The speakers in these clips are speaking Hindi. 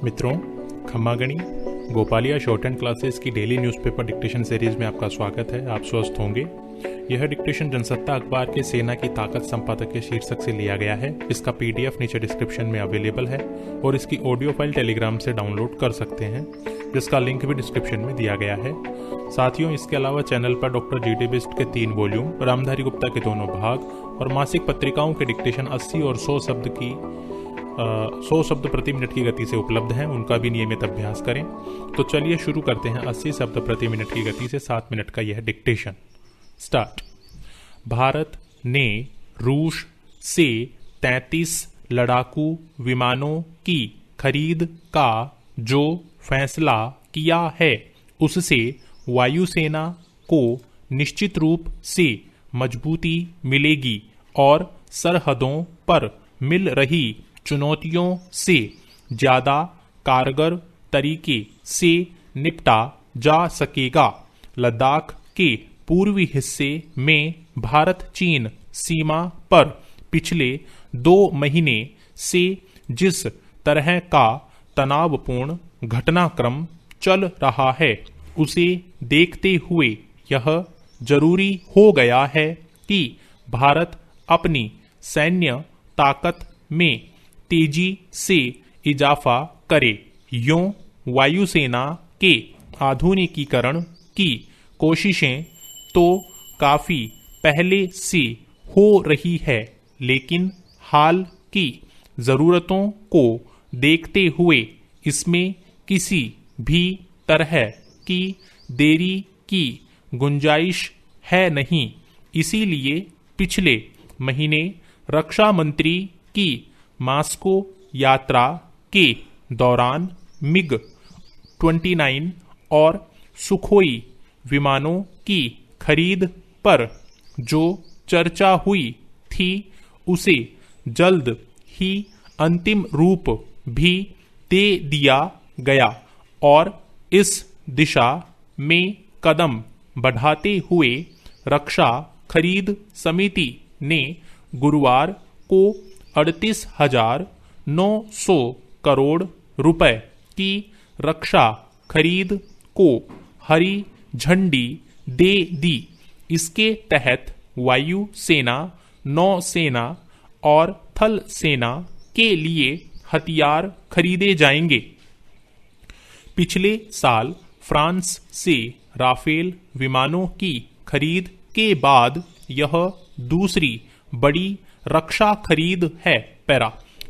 मित्रों, खम्मागणी गोपालिया शॉर्ट एंड क्लासेस की डेली न्यूज़पेपर डिक्टेशन सीरीज में आपका स्वागत है। आप स्वस्थ होंगे। यह डिक्टेशन जनसत्ता अखबार के सेना की ताकत संपादक के शीर्षक से लिया गया है। इसका पीडीएफ नीचे डिस्क्रिप्शन में अवेलेबल है और इसकी ऑडियो फाइल टेलीग्राम से डाउनलोड कर सकते हैं, जिसका लिंक भी डिस्क्रिप्शन में दिया गया है। साथियों, इसके अलावा चैनल पर डॉक्टर जीडी बिस्ट के 3 वॉल्यूम, रामधारी गुप्ता के दोनों भाग और मासिक पत्रिकाओं के डिक्टेशन 80 और 100 शब्द प्रति मिनट की गति से उपलब्ध हैं। उनका भी नियमित अभ्यास करें। तो चलिए शुरू करते हैं 80 शब्द प्रति मिनट की गति से 7 मिनट का यह डिक्टेशन। स्टार्ट। भारत ने रूस से 33 लड़ाकू विमानों की खरीद का जो फैसला किया है, उससे वायुसेना को निश्चित रूप से मजबूती मिलेगी और सरहदों पर मिल रही चुनौतियों से ज्यादा कारगर तरीके से निपटा जा सकेगा। लद्दाख के पूर्वी हिस्से में भारत चीन सीमा पर पिछले 2 महीने से जिस तरह का तनावपूर्ण घटनाक्रम चल रहा है, उसे देखते हुए यह जरूरी हो गया है कि भारत अपनी सैन्य ताकत में तेजी से इजाफा करे। यूं वायुसेना के आधुनिकीकरण की कोशिशें तो काफी पहले से हो रही है, लेकिन हाल की जरूरतों को देखते हुए इसमें किसी भी तरह की देरी की गुंजाइश है नहीं। इसीलिए पिछले महीने रक्षा मंत्री की मास्को यात्रा के दौरान MiG-29 और सुखोई विमानों की खरीद पर जो चर्चा हुई थी, उसे जल्द ही अंतिम रूप भी दे दिया गया और इस दिशा में कदम बढ़ाते हुए रक्षा खरीद समिति ने गुरुवार को 38,900 करोड़ रुपए की रक्षा खरीद को हरी झंडी दे दी। इसके तहत वायु सेना, नौसेना और थल सेना के लिए हथियार खरीदे जाएंगे। पिछले साल फ्रांस से राफेल विमानों की खरीद के बाद यह दूसरी बड़ी रक्षा खरीद है। पैरा।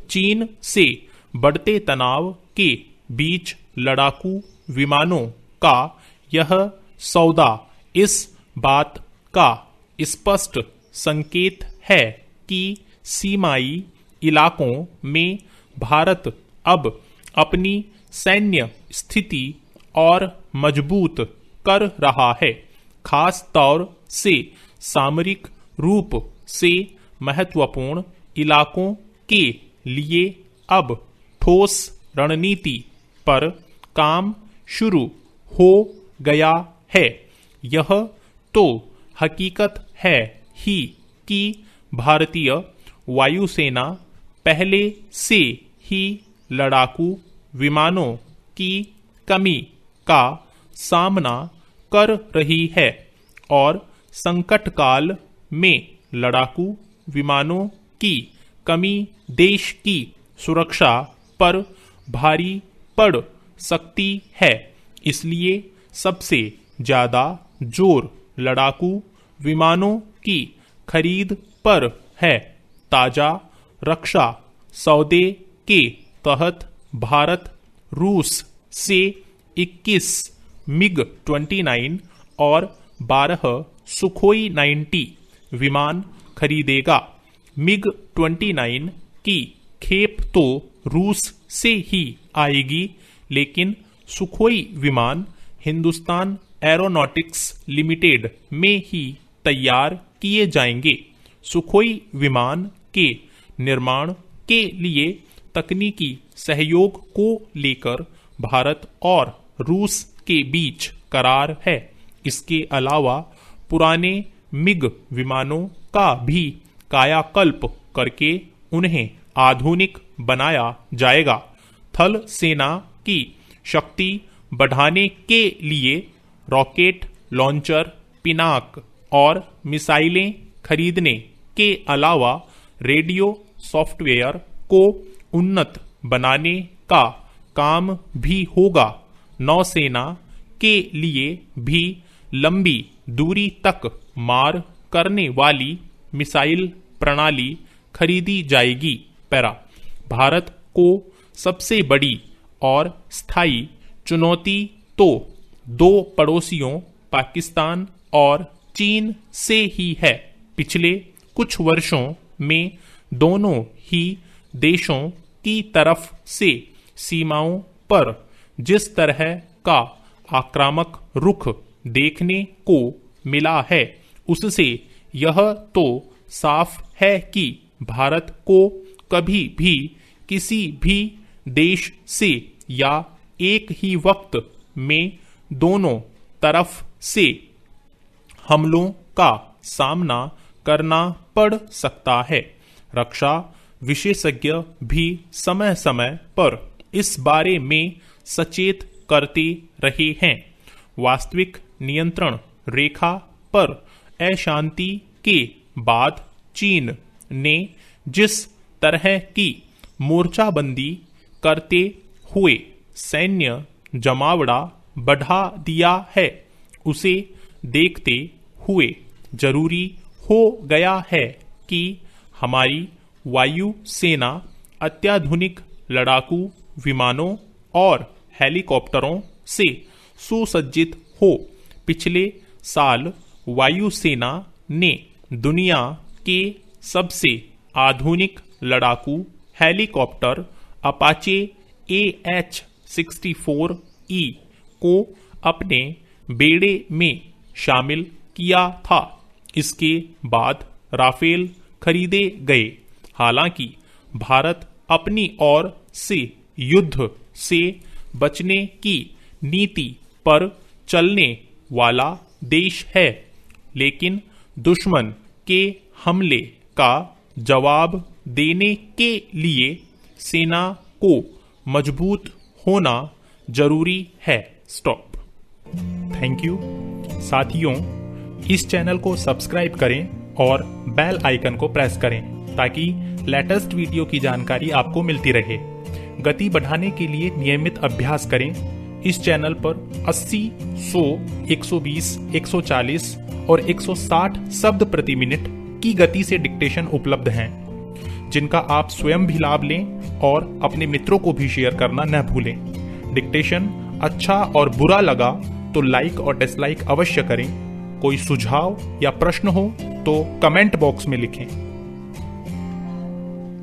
चीन से बढ़ते तनाव के बीच लड़ाकू विमानों का यह सौदा इस बात का स्पष्ट संकेत है कि सीमाई इलाकों में भारत अब अपनी सैन्य स्थिति और मजबूत कर रहा है। खास तौर से सामरिक रूप से महत्वपूर्ण इलाकों के लिए अब ठोस रणनीति पर काम शुरू हो गया है। यह तो हकीकत है ही कि भारतीय वायुसेना पहले से ही लड़ाकू विमानों की कमी का सामना कर रही है और संकट काल में लड़ाकू विमानों की कमी देश की सुरक्षा पर भारी पड़ सकती है। इसलिए सबसे ज्यादा जोर लड़ाकू विमानों की खरीद पर है। ताजा रक्षा सौदे के तहत भारत रूस से 21 MiG-29 और 12 सुखोई 90 विमान खरीदेगा। MiG-29 की खेप तो रूस से ही आएगी, लेकिन सुखोई विमान हिंदुस्तान एरोनॉटिक्स लिमिटेड में ही तैयार किए जाएंगे। सुखोई विमान के निर्माण के लिए तकनीकी सहयोग को लेकर भारत और रूस के बीच करार है। इसके अलावा पुराने मिग विमानों का भी कायाकल्प करके उन्हें आधुनिक बनाया जाएगा। थल सेना की शक्ति बढ़ाने के लिए रॉकेट लॉन्चर, पिनाक और मिसाइलें खरीदने के अलावा रेडियो सॉफ्टवेयर को उन्नत बनाने का काम भी होगा। नौसेना के लिए भी लंबी दूरी तक मार करने वाली मिसाइल प्रणाली खरीदी जाएगी। पैरा, भारत को सबसे बड़ी और स्थायी चुनौती तो दो पड़ोसियों पाकिस्तान और चीन से ही है। पिछले कुछ वर्षों में दोनों ही देशों की तरफ से सीमाओं पर जिस तरह का आक्रामक रुख देखने को मिला है, उससे यह तो साफ है कि भारत को कभी भी किसी भी देश से या एक ही वक्त में दोनों तरफ से हमलों का सामना करना पड़ सकता है। रक्षा विशेषज्ञ भी समय समय पर इस बारे में सचेत करते रहे हैं। वास्तविक नियंत्रण रेखा पर अशांति के बाद चीन ने जिस तरह की मोर्चाबंदी करते हुए सैन्य जमावड़ा बढ़ा दिया है, उसे देखते हुए जरूरी हो गया है कि हमारी वायु सेना अत्याधुनिक लड़ाकू विमानों और हेलीकॉप्टरों से सुसज्जित हो। पिछले साल वायुसेना ने दुनिया के सबसे आधुनिक लड़ाकू हेलीकॉप्टर अपाचे AH-64E को अपने बेड़े में शामिल किया था। इसके बाद राफेल खरीदे गए। हालांकि भारत अपनी ओर से युद्ध से बचने की नीति पर चलने वाला देश है, लेकिन दुश्मन के हमले का जवाब देने के लिए सेना को मजबूत होना जरूरी है। स्टॉप। Thank you. साथियों, इस चैनल को सब्सक्राइब करें और बेल आइकन को प्रेस करें ताकि लेटेस्ट वीडियो की जानकारी आपको मिलती रहे। गति बढ़ाने के लिए नियमित अभ्यास करें। इस चैनल पर 80, 100, 120, 140 और 160 शब्द प्रति मिनट की गति से डिक्टेशन उपलब्ध हैं, जिनका आप स्वयं भी लाभ लें और अपने मित्रों को भी शेयर करना न भूलें। डिक्टेशन अच्छा और बुरा लगा तो लाइक और डिसलाइक अवश्य करें। कोई सुझाव या प्रश्न हो तो कमेंट बॉक्स में लिखें।